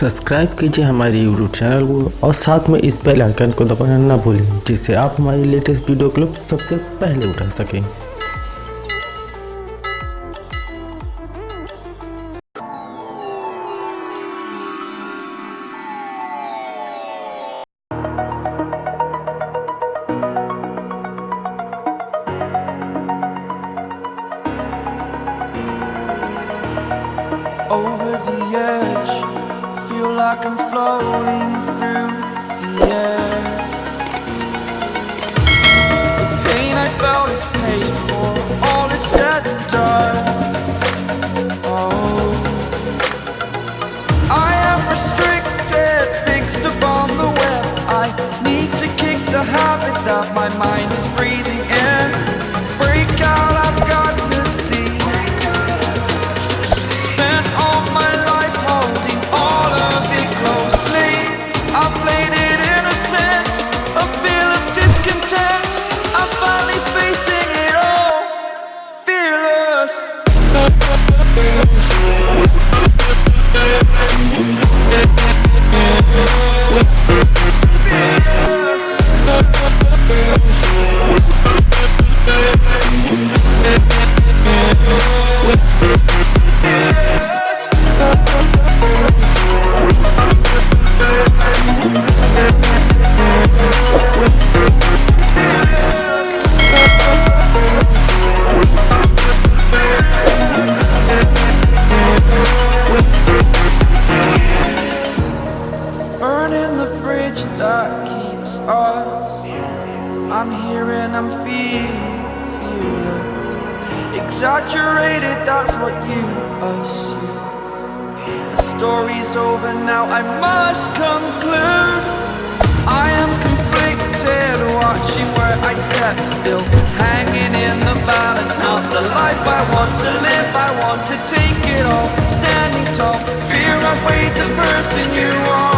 Subscribe कीजिए हमारे YouTube channel को और साथ में इस बेल आइकन को दबाना ना भूलें, जिससे आप हमारी लेटेस्ट वीडियो क्लिप सबसे पहले उठा सकें। Over the edge, feel like I'm floating through the air. The pain I felt is paid for, all is said and done. Oh, I am restricted, fixed upon the web. I need to kick the habit that my mind is breathing in. Break out, I've got to see. That keeps us. I'm here and I'm feeling exaggerated, that's what you assume. The story's over now, I must conclude. I am conflicted, watching where I step still, hanging in the balance. Not the life I want to live, I want to take it all. Standing tall, fear I weighed the person you are.